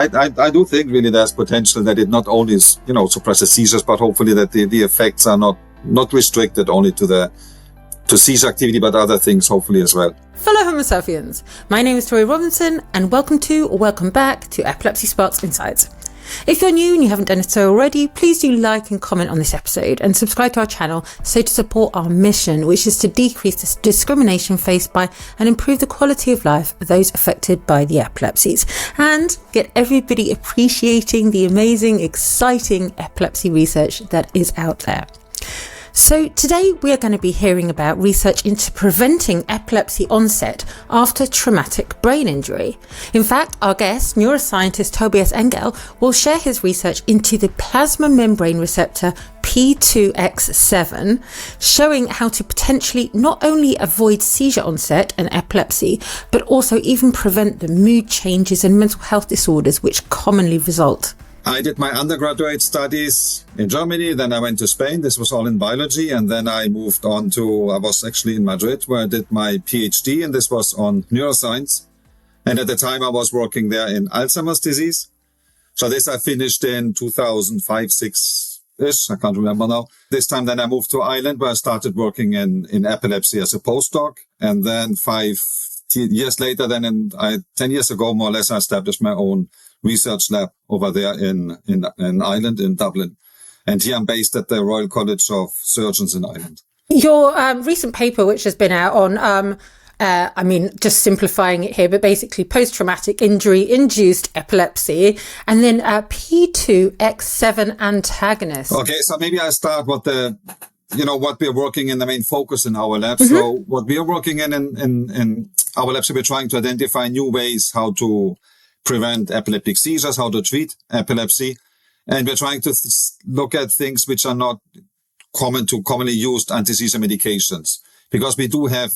I do think really there's potential that it not only suppresses seizures, but hopefully that the effects are not restricted only to seizure activity, but other things hopefully as well. Fellow Homo sapiens, my name is Torie Robinson, and welcome back to Epilepsy Sparks Insights. If you're new and you haven't done so already, please do like and comment on this episode and subscribe to our channel to support our mission, which is to decrease the discrimination faced by and improve the quality of life of those affected by the epilepsies, and get everybody appreciating the amazing, exciting epilepsy research that is out there. So today we are going to be hearing about research into preventing epilepsy onset after traumatic brain injury. In fact, our guest, neuroscientist Tobias Engel, will share his research into the plasma membrane receptor P2X7, showing how to potentially not only avoid seizure onset and epilepsy, but also even prevent the mood changes and mental health disorders which commonly result. I did my undergraduate studies in Germany, then I went to Spain. This was all in biology. And then I moved on I was actually in Madrid, where I did my PhD, and this was on neuroscience. And at the time I was working there in Alzheimer's disease. So this I finished in 2005-6-ish. I can't remember now. This time then I moved to Ireland, where I started working in epilepsy as a postdoc. And then 5 years later, 10 years ago, more or less, I established my own research lab over there in Ireland, in Dublin. And here I'm based at the Royal College of Surgeons in Ireland. Your recent paper, which has been out on, just simplifying it here, but basically post-traumatic injury-induced epilepsy, and then P2X7 antagonist. Okay, so maybe I start what we're working in, the main focus in our lab. Mm-hmm. So what we are working in our lab, so we're trying to identify new ways how to prevent epileptic seizures, how to treat epilepsy. And we're trying to look at things which are not commonly used anti-seizure medications. Because we do have,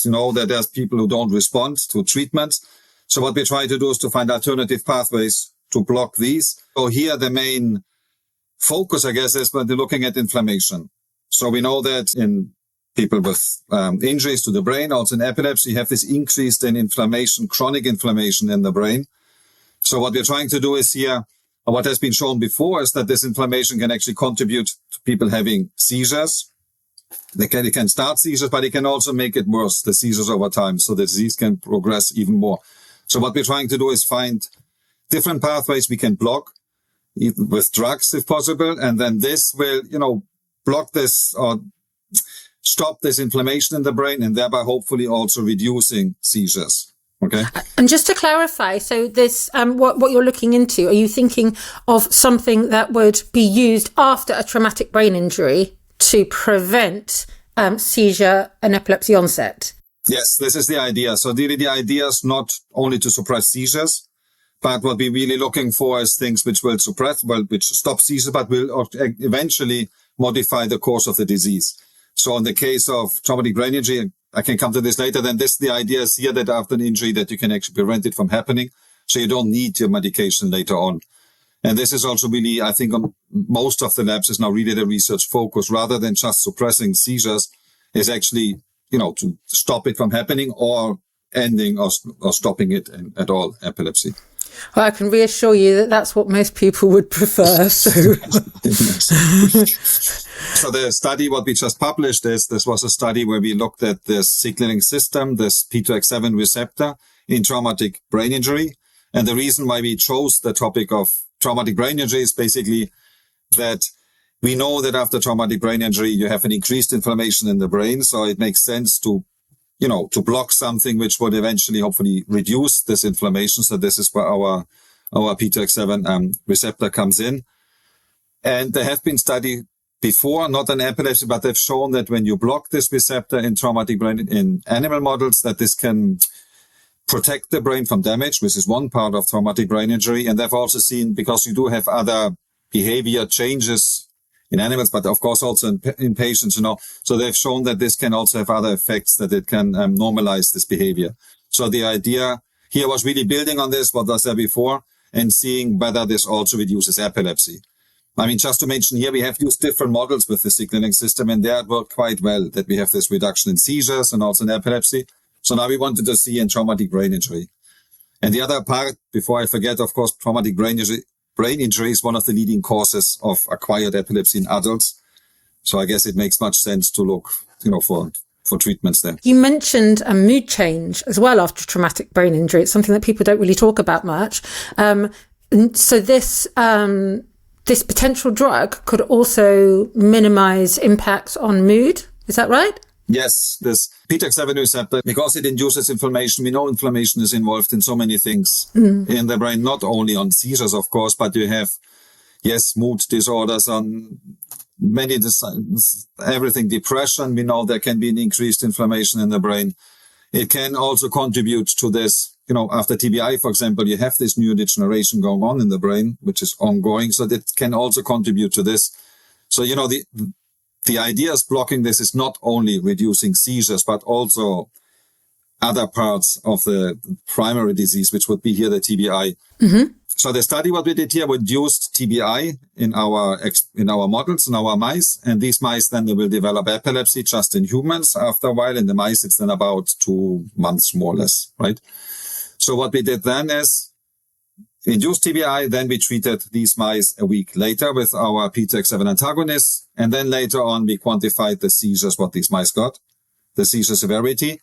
that there's people who don't respond to treatments. So what we try to do is to find alternative pathways to block these. So here the main focus, I guess, is when they're looking at inflammation. So we know that in people with injuries to the brain, also in epilepsy, you have this increase in inflammation, chronic inflammation in the brain. So what we're trying to do is here, what has been shown before, is that this inflammation can actually contribute to people having seizures. It can start seizures, but it can also make it worse, the seizures over time. So the disease can progress even more. So what we're trying to do is find different pathways we can block with drugs if possible. And then this will, block this or stop this inflammation in the brain, and thereby hopefully also reducing seizures. Okay. And just to clarify, so this, what you're looking into, are you thinking of something that would be used after a traumatic brain injury to prevent seizure and epilepsy onset? Yes, this is the idea. So really the idea is not only to suppress seizures, but what we're really looking for is things which will which stop seizures, but will eventually modify the course of the disease. So in the case of traumatic brain injury, I can come to this later, then the idea is here that after an injury that you can actually prevent it from happening. So you don't need your medication later on. And this is also really, I think, on most of the labs is now really the research focus, rather than just suppressing seizures, is actually, to stop it from happening or ending or stopping it at all, epilepsy. Well, I can reassure you that that's what most people would prefer. So the study, what we just published this was a study where we looked at this signaling system, this P2X7 receptor in traumatic brain injury. And the reason why we chose the topic of traumatic brain injury is basically that we know that after traumatic brain injury, you have an increased inflammation in the brain. So it makes sense to block something which would eventually hopefully reduce this inflammation. So this is where our P2X7 receptor comes in. And there have been studies before, not in epilepsy, but they've shown that when you block this receptor in traumatic brain in animal models, that this can protect the brain from damage, which is one part of traumatic brain injury. And they've also seen, because you do have other behavior changes in animals, but of course also in patients, so they've shown that this can also have other effects, that it can normalize this behavior. So the idea here was really building on this, what was there before, and seeing whether this also reduces epilepsy. I mean, just to mention here, we have used different models with the signaling system, and there it worked quite well, that we have this reduction in seizures and also in epilepsy. So now we wanted to see in traumatic brain injury. And the other part, before I forget, of course, traumatic brain injury is one of the leading causes of acquired epilepsy in adults. So I guess it makes much sense to look, for treatments there. You mentioned a mood change as well after traumatic brain injury. It's something that people don't really talk about much. So this potential drug could also minimize impacts on mood. Is that right? Yes, this P-TEX7 receptor, because it induces inflammation. We know inflammation is involved in so many things in the brain, not only on seizures, of course, but you have, mood disorders, on many everything, depression. We know there can be an increased inflammation in the brain. It can also contribute to this, after TBI, for example, you have this neurodegeneration going on in the brain, which is ongoing. So that can also contribute to this. So, the idea is blocking this is not only reducing seizures, but also other parts of the primary disease, which would be here the TBI. Mm-hmm. So the study what we did here, we used TBI in our models, in our mice, and these mice then they will develop epilepsy just in humans after a while. In the mice, it's then about 2 months more or less, right? So what we did then is induced TBI, then we treated these mice a week later with our P-TEX7 antagonists, and then later on we quantified the seizures, what these mice got, the seizure severity.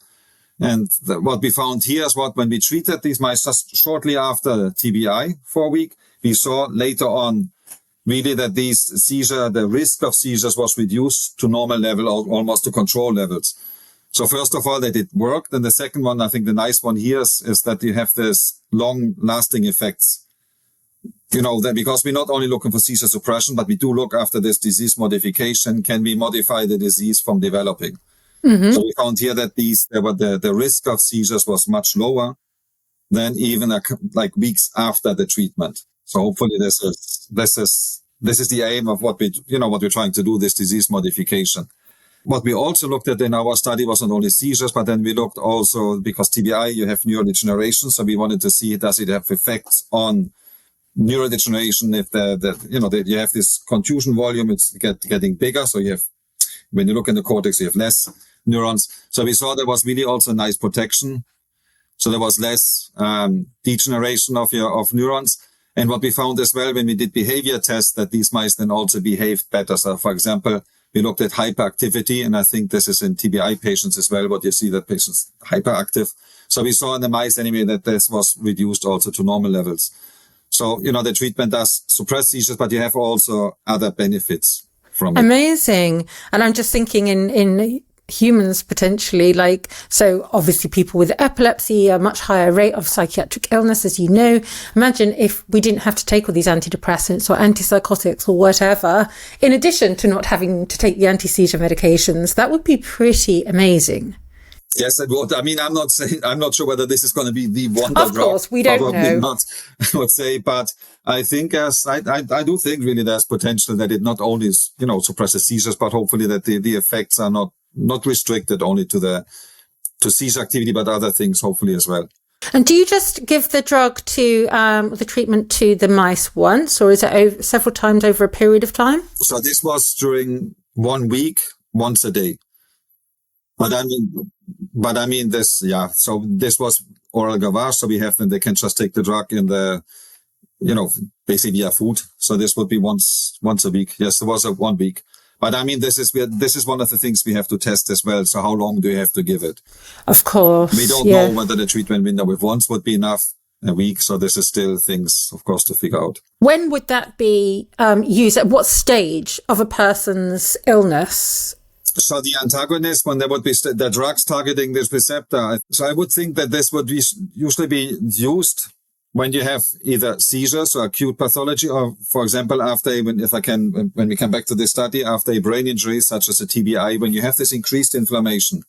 And what we found here is when we treated these mice just shortly after TBI for a week, we saw later on really that the risk of seizures was reduced to normal level or almost to control levels. So first of all, that it worked. And the second one, I think the nice one here is that you have this long lasting effects. That because we're not only looking for seizure suppression, but we do look after this disease modification. Can we modify the disease from developing? Mm-hmm. So we found here that the risk of seizures was much lower than even like weeks after the treatment. So hopefully this is the aim of what we're trying to do, this disease modification. What we also looked at in our study was not only seizures, but then we looked also, because TBI, you have neurodegeneration. So we wanted to see, does it have effects on neurodegeneration? If you have this contusion volume, it's getting bigger. So when you look in the cortex, you have less neurons. So we saw there was really also nice protection. So there was less degeneration of neurons. And what we found as well, when we did behavior tests, that these mice then also behaved better. So for example, we looked at hyperactivity, and I think this is in TBI patients as well, but you see that patients hyperactive. So we saw in the mice anyway that this was reduced also to normal levels. So, the treatment does suppress seizures, but you have also other benefits from it. Amazing. And I'm just thinking in humans potentially, so obviously people with epilepsy, a much higher rate of psychiatric illness, as you know. Imagine if we didn't have to take all these antidepressants or antipsychotics or whatever, in addition to not having to take the anti-seizure medications. That would be pretty amazing. Yes, it would. I mean, I'm not sure whether this is going to be the wonder drug. Of course, we don't know. Not, I would say, but I think I do think really there's potential that it not only suppresses seizures, but hopefully that the effects are not restricted only to seizure activity, but other things hopefully as well. And do you just give the drug to the treatment to the mice once, or is it several times over a period of time? So this was during 1 week, once a day. But I mean this, yeah. So this was oral gavage. So we have them, they can just take the drug in the, basically via food. So this would be once a week. Yes, there was 1 week. But I mean, this is one of the things we have to test as well. So how long do you have to give it? Of course. We don't know whether the treatment window with once would be enough, a week. So this is still things, of course, to figure out. When would that be used? At what stage of a person's illness? So the antagonist, when there would be the drugs targeting this receptor, so I would think that this would usually be used when you have either seizures or acute pathology, or, for example, when we come back to this study, after a brain injury, such as a TBI, when you have this increased inflammation.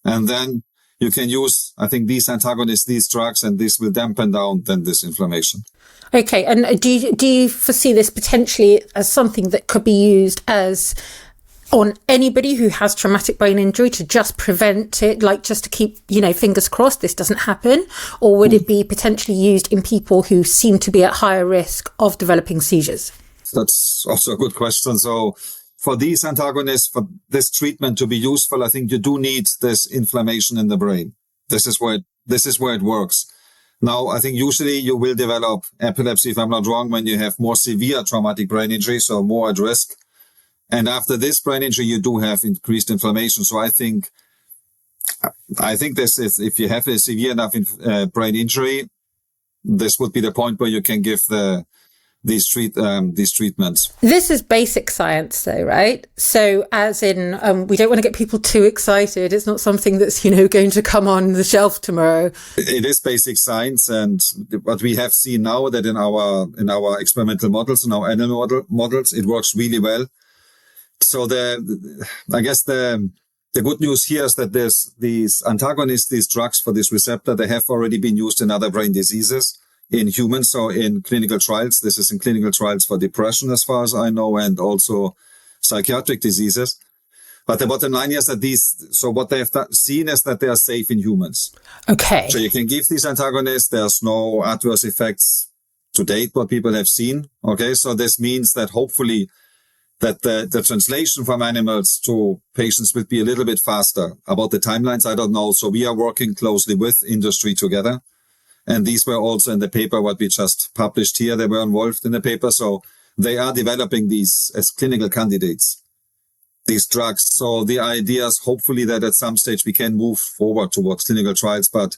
And then you can use, I think, these antagonists, these drugs, and this will dampen down then this inflammation. Okay. And do you foresee this potentially as something that could be used as on anybody who has traumatic brain injury to just prevent it, just to keep, fingers crossed this doesn't happen? Or would it be potentially used in people who seem to be at higher risk of developing seizures? That's also a good question. So for these antagonists, for this treatment to be useful, I think you do need this inflammation in the brain. This is where it works. Now, I think usually you will develop epilepsy, if I'm not wrong, when you have more severe traumatic brain injury, so more at risk. And after this brain injury, you do have increased inflammation. So I think this is, if you have a severe enough brain injury, this would be the point where you can give these treatments. This is basic science though, right? So as in, we don't want to get people too excited. It's not something that's, going to come on the shelf tomorrow. It is basic science. And what we have seen now that in our experimental models, in our animal models, it works really well. So I guess the good news here is that there's these antagonists, these drugs for this receptor, they have already been used in other brain diseases in humans. So in clinical trials, this is in clinical trials for depression, as far as I know, and also psychiatric diseases. But the bottom line is that what they have seen is that they are safe in humans. Okay. So you can give these antagonists. There's no adverse effects to date, what people have seen. Okay. So this means that hopefully that the translation from animals to patients will be a little bit faster. About the timelines, I don't know. So we are working closely with industry together. And these were also in the paper, what we just published here. They were involved in the paper. So they are developing these as clinical candidates, these drugs. So the idea is hopefully that at some stage we can move forward towards clinical trials. But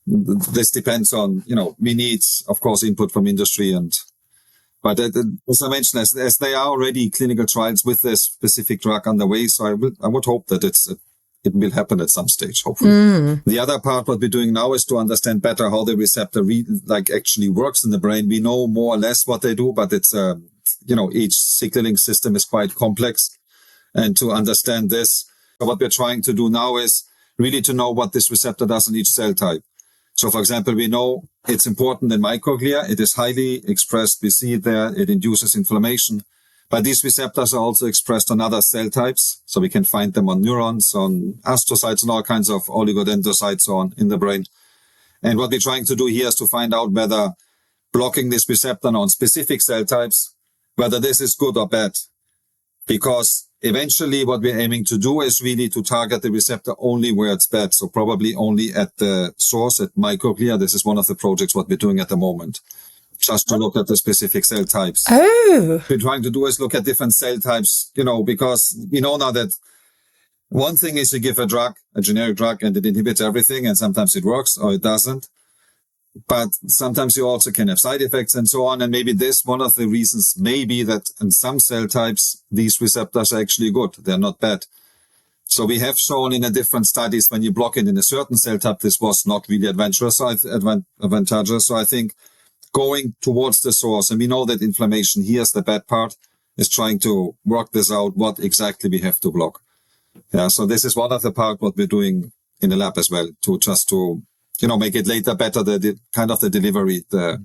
this depends on, we need, of course, input from industry but as I mentioned, as they are already clinical trials with this specific drug underway, so I would hope that it will happen at some stage, hopefully. The other part, what we're doing now is to understand better how the receptor actually works in the brain. We know more or less what they do, but it's, each signaling system is quite complex. And to understand this, what we're trying to do now is really to know what this receptor does in each cell type. So, for example, we know it's important in microglia. It is highly expressed. We see it there. It induces inflammation. But these receptors are also expressed on other cell types. So we can find them on neurons, on astrocytes, and all kinds of oligodendrocytes in the brain. And what we're trying to do here is to find out whether blocking this receptor on specific cell types, whether this is good or bad. Because eventually what we're aiming to do is really to target the receptor only where it's bad. So probably only at the source, at microglia. This is one of the projects what we're doing at the moment, just to look at the specific cell types. Oh. What we're trying to do is look at different cell types, because we know now that one thing is to give a generic drug, and it inhibits everything, and sometimes it works or it doesn't. But sometimes you also can have side effects and so on. And maybe one of the reasons may be that in some cell types, these receptors are actually good. They're not bad. So we have shown in different studies when you block it in a certain cell type, this was not really advantageous. So I think going towards the source, and we know that inflammation, here's the bad part, is trying to work this out, what exactly we have to block. Yeah. So this is one of the part what we're doing in the lab as well, to make it later better, the kind of the delivery for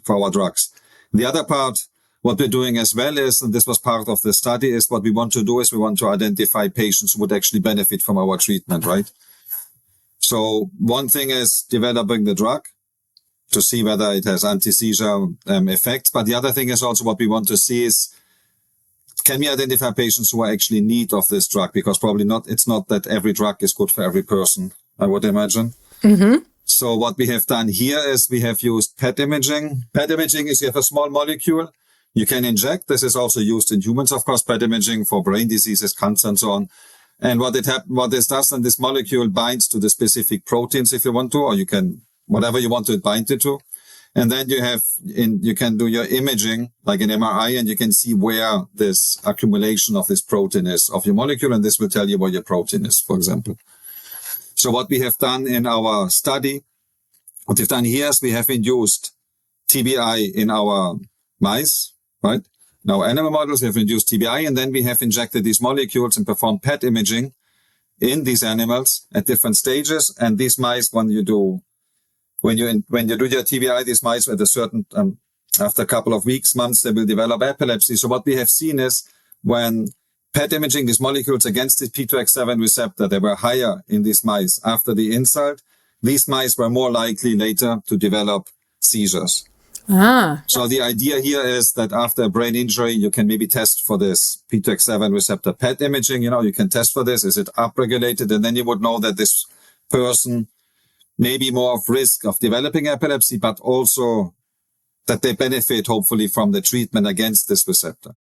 our drugs. The other part, what we're doing as well is, and this was part of the study, is what we want to do is we want to identify patients who would actually benefit from our treatment, right? So one thing is developing the drug to see whether it has anti-seizure effects. But the other thing is also what we want to see is, can we identify patients who are actually in need of this drug? Because probably it's not that every drug is good for every person, I would imagine. Mm-hmm. So what we have done here is we have used PET imaging. PET imaging is you have a small molecule you can inject. This is also used in humans, of course, PET imaging for brain diseases, cancer, and so on. And what this does, and this molecule binds to the specific proteins if you want to, or you can, whatever you want to bind it to. And then you can do your imaging, like an MRI, and you can see where this accumulation of this protein is of your molecule, and this will tell you where your protein is, for example. So what we have done in our study, what we've done here is we have induced TBI in our mice, right? In our animal models, we have induced TBI, and then we have injected these molecules and performed PET imaging in these animals at different stages. And these mice, when you do your TBI, these mice at a certain, after a couple of weeks, months, they will develop epilepsy. So what we have seen is when PET imaging these molecules against the P2X7 receptor, they were higher in these mice after the insult. These mice were more likely later to develop seizures. So the idea here is that after a brain injury, you can maybe test for this P2X7 receptor PET imaging. You can test for this. Is it upregulated? And then you would know that this person maybe more of risk of developing epilepsy, but also that they benefit hopefully from the treatment against this receptor.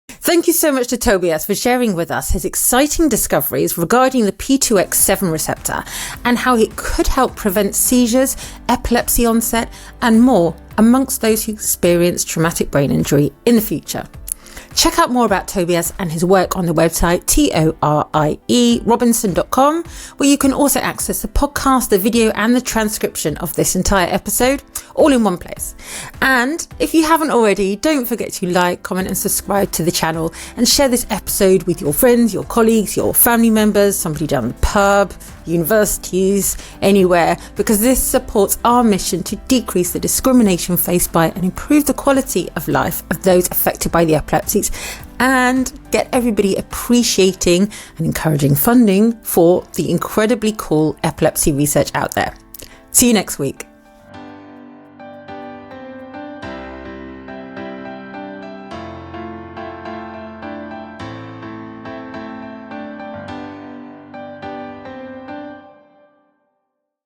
Thank you so much to Tobias for sharing with us his exciting discoveries regarding the P2X7 receptor and how it could help prevent seizures, epilepsy onset, and more amongst those who experience traumatic brain injury in the future. Check out more about Tobias and his work on the website torierobinson.com, where you can also access the podcast, the video and the transcription of this entire episode, all in one place. And if you haven't already, don't forget to like, comment and subscribe to the channel and share this episode with your friends, your colleagues, your family members, somebody down the pub, universities, anywhere, because this supports our mission to decrease the discrimination faced by and improve the quality of life of those affected by the epilepsies and get everybody appreciating and encouraging funding for the incredibly cool epilepsy research out there. See you next week.